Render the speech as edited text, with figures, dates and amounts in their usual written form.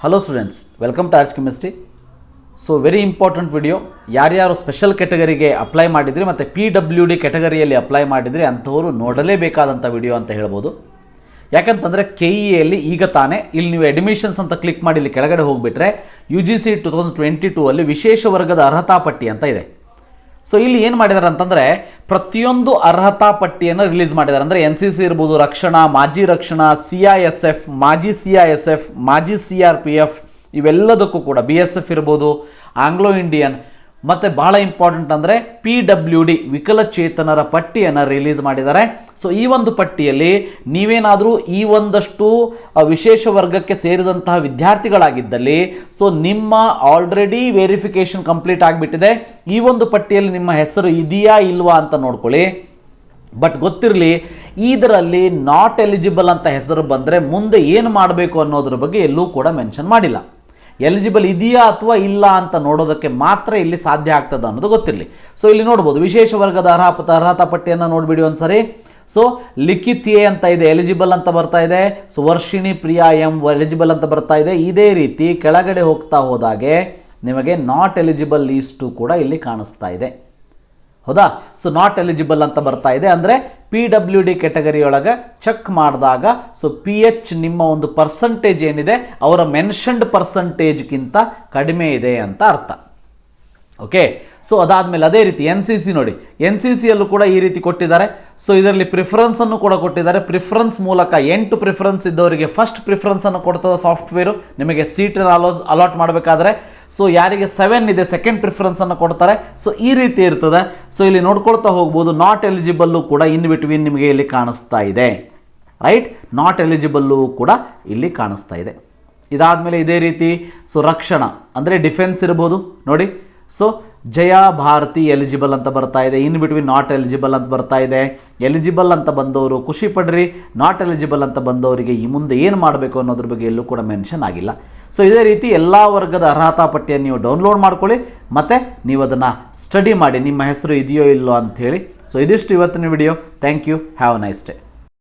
Hello students, welcome to RHchemistry. So very important video. ಯಾರ್ಯಾರು special ಕ್ಯಾಟಗರಿಗೆ apply ಮಾಡಿದ್ರಿ ಮತ್ತು PWD ಕ್ಯಾಟಗರಿಯಲ್ಲಿ apply ಮಾಡಿದ್ರಿ ಅಂಥವರು ನೋಡಲೇಬೇಕಾದಂಥ ವಿಡಿಯೋ ಅಂತ ಹೇಳ್ಬೋದು. ಯಾಕಂತಂದರೆ KEಯಲ್ಲಿ ಈಗ ತಾನೇ ಇಲ್ಲಿ ನೀವು ಅಡ್ಮಿಷನ್ಸ್ ಅಂತ ಕ್ಲಿಕ್ ಮಾಡಿ ಇಲ್ಲಿ ಕೆಳಗಡೆ ಹೋಗಿಬಿಟ್ರೆ UGC 2022 ಅಲ್ಲಿ ವಿಶೇಷ ವರ್ಗದ ಅರ್ಹತಾ ಪಟ್ಟಿ ಅಂತ ಇದೆ. ಸೊ ಇಲ್ಲಿ ಏನು ಮಾಡಿದ್ದಾರೆ ಅಂತಂದರೆ ಪ್ರತಿಯೊಂದು ಅರ್ಹತಾ ಪಟ್ಟಿಯನ್ನು ರಿಲೀಸ್ ಮಾಡಿದ್ದಾರೆ. ಅಂದರೆ NCC ಇರ್ಬೋದು, ರಕ್ಷಣಾ, ಮಾಜಿ ರಕ್ಷಣಾ, CISF, ಮಾಜಿ CISF, ಮಾಜಿ CRPF ಇವೆಲ್ಲದಕ್ಕೂ ಕೂಡ BSF ಇರ್ಬೋದು, ಆಂಗ್ಲೋ ಇಂಡಿಯನ್ ಮತ್ತು ಭಾಳ ಇಂಪಾರ್ಟೆಂಟ್ ಅಂದರೆ PWD ವಿಕಲಚೇತನರ ಪಟ್ಟಿಯನ್ನು ರಿಲೀಸ್ ಮಾಡಿದ್ದಾರೆ. ಸೊ ಈ ಒಂದು ಪಟ್ಟಿಯಲ್ಲಿ ನೀವೇನಾದರೂ ಈ ಒಂದಷ್ಟು ವಿಶೇಷ ವರ್ಗಕ್ಕೆ ಸೇರಿದಂತಹ ವಿದ್ಯಾರ್ಥಿಗಳಾಗಿದ್ದಲ್ಲಿ ಸೊ ನಿಮ್ಮ ಆಲ್ರೆಡಿ ವೆರಿಫಿಕೇಷನ್ ಕಂಪ್ಲೀಟ್ ಆಗಿಬಿಟ್ಟಿದೆ. ಈ ಒಂದು ಪಟ್ಟಿಯಲ್ಲಿ ನಿಮ್ಮ ಹೆಸರು ಇದೆಯಾ ಇಲ್ವಾ ಅಂತ ನೋಡ್ಕೊಳ್ಳಿ. ಬಟ್ ಗೊತ್ತಿರಲಿ, ಇದರಲ್ಲಿ ನಾಟ್ ಎಲಿಜಿಬಲ್ ಅಂತ ಹೆಸರು ಬಂದರೆ ಮುಂದೆ ಏನು ಮಾಡಬೇಕು ಅನ್ನೋದ್ರ ಬಗ್ಗೆ ಎಲ್ಲೂ ಕೂಡ ಮೆನ್ಷನ್ ಮಾಡಿಲ್ಲ. ಎಲಿಜಿಬಲ್ ಇದೆಯಾ ಅಥವಾ ಇಲ್ಲ ಅಂತ ನೋಡೋದಕ್ಕೆ ಮಾತ್ರ ಇಲ್ಲಿ ಸಾಧ್ಯ ಆಗ್ತದೆ ಅನ್ನೋದು ಗೊತ್ತಿರಲಿ. ಸೊ ಇಲ್ಲಿ ನೋಡ್ಬೋದು ವಿಶೇಷ ವರ್ಗದ ಅರ್ಹತಾ ಪಟ್ಟಿಯನ್ನು ನೋಡಿಬಿಡಿ ಒಂದ್ಸರಿ. ಸೊ ಲಿಖಿತ್ ಎ ಅಂತ ಇದೆ, ಎಲಿಜಿಬಲ್ ಅಂತ ಬರ್ತಾ ಇದೆ. So Varshini Priya M eligible ಅಂತ ಬರ್ತಾ ಇದೆ. ಇದೇ ರೀತಿ ಕೆಳಗಡೆ ಹೋಗ್ತಾ ಹೋದಾಗೆ ನಿಮಗೆ ನಾಟ್ ಎಲಿಜಿಬಲ್ ಲೀಸ್ಟು ಕೂಡ ಇಲ್ಲಿ ಕಾಣಿಸ್ತಾ ಇದೆ. ಹೌದಾ? ಸೊ ನಾಟ್ ಎಲಿಜಿಬಲ್ ಅಂತ ಬರ್ತಾ ಇದೆ. ಅಂದರೆ PWD ಕ್ಯಾಟಗರಿಯೊಳಗೆ ಚೆಕ್ ಮಾಡಿದಾಗ ಸೊ PH ನಿಮ್ಮ ಒಂದು ಪರ್ಸಂಟೇಜ್ ಏನಿದೆ ಅವರ ಮೆನ್ಷನ್ಡ್ ಪರ್ಸಂಟೇಜ್ಗಿಂತ ಕಡಿಮೆ ಇದೆ ಅಂತ ಅರ್ಥ. ಓಕೆ, ಸೊ ಅದಾದಮೇಲೆ ಅದೇ ರೀತಿ NCC ನೋಡಿ, NCCಯಲ್ಲೂ ಕೂಡ ಈ ರೀತಿ ಕೊಟ್ಟಿದ್ದಾರೆ. ಸೊ ಇದರಲ್ಲಿ ಪ್ರಿಫರೆನ್ಸನ್ನು ಕೂಡ ಕೊಟ್ಟಿದ್ದಾರೆ. ಪ್ರಿಫರೆನ್ಸ್ ಮೂಲಕ 8 ಪ್ರಿಫರೆನ್ಸ್ ಇದ್ದವರಿಗೆ ಫಸ್ಟ್ ಪ್ರಿಫರೆನ್ಸನ್ನು ಕೊಡ್ತದೆ ಸಾಫ್ಟ್ವೇರು ನಿಮಗೆ ಸೀಟನ್ನು ಅಲಾಟ್ ಮಾಡಬೇಕಾದ್ರೆ. ಸೊ ಯಾರಿಗೆ 7 ಇದೆ ಸೆಕೆಂಡ್ ಪ್ರಿಫರೆನ್ಸನ್ನು ಕೊಡ್ತಾರೆ. ಸೊ ಈ ರೀತಿ ಇರ್ತದೆ. ಸೊ ಇಲ್ಲಿ ನೋಡ್ಕೊಳ್ತಾ ಹೋಗ್ಬೋದು. ನಾಟ್ ಎಲಿಜಿಬಲ್ಲು ಕೂಡ ಇನ್ ಬಿಟ್ವೀನ್ ನಿಮಗೆ ಇಲ್ಲಿ ಕಾಣಿಸ್ತಾ ಇದೆ. ರೈಟ್, ನಾಟ್ ಎಲಿಜಿಬಲ್ಲು ಕೂಡ ಇಲ್ಲಿ ಕಾಣಿಸ್ತಾ ಇದೆ. ಇದಾದಮೇಲೆ ಇದೇ ರೀತಿ ಸೊ ರಕ್ಷಣಾ ಅಂದರೆ ಡಿಫೆನ್ಸ್ ಇರ್ಬೋದು ನೋಡಿ. ಸೊ ಜಯ ಭಾರತಿ ಎಲಿಜಿಬಲ್ ಅಂತ ಬರ್ತಾ ಇದೆ. ಇನ್ ಬಿಟ್ವೀನ್ ನಾಟ್ ಎಲಿಜಿಬಲ್ ಅಂತ ಬರ್ತಾ ಇದೆ. ಎಲಿಜಿಬಲ್ ಅಂತ ಬಂದವರು ಖುಷಿ ಪಡ್ರಿ, ನಾಟ್ ಎಲಿಜಿಬಲ್ ಅಂತ ಬಂದವರಿಗೆ ಈ ಮುಂದೆ ಏನು ಮಾಡಬೇಕು ಅನ್ನೋದ್ರ ಬಗ್ಗೆ ಎಲ್ಲೂ ಕೂಡ ಮೆನ್ಷನ್ ಆಗಿಲ್ಲ. ಸೊ ಇದೇ ರೀತಿ ಎಲ್ಲ ವರ್ಗದ ಅರ್ಹತಾ ಪಟ್ಟಿಯನ್ನು ನೀವು ಡೌನ್ಲೋಡ್ ಮಾಡ್ಕೊಳ್ಳಿ ಮತ್ತು ನೀವು ಅದನ್ನು ಸ್ಟಡಿ ಮಾಡಿ ನಿಮ್ಮ ಹೆಸರು ಇದೆಯೋ ಇಲ್ಲೋ ಅಂಥೇಳಿ. ಸೊ ಇದಿಷ್ಟು ಇವತ್ತಿನ video. Thank you. Have a nice day.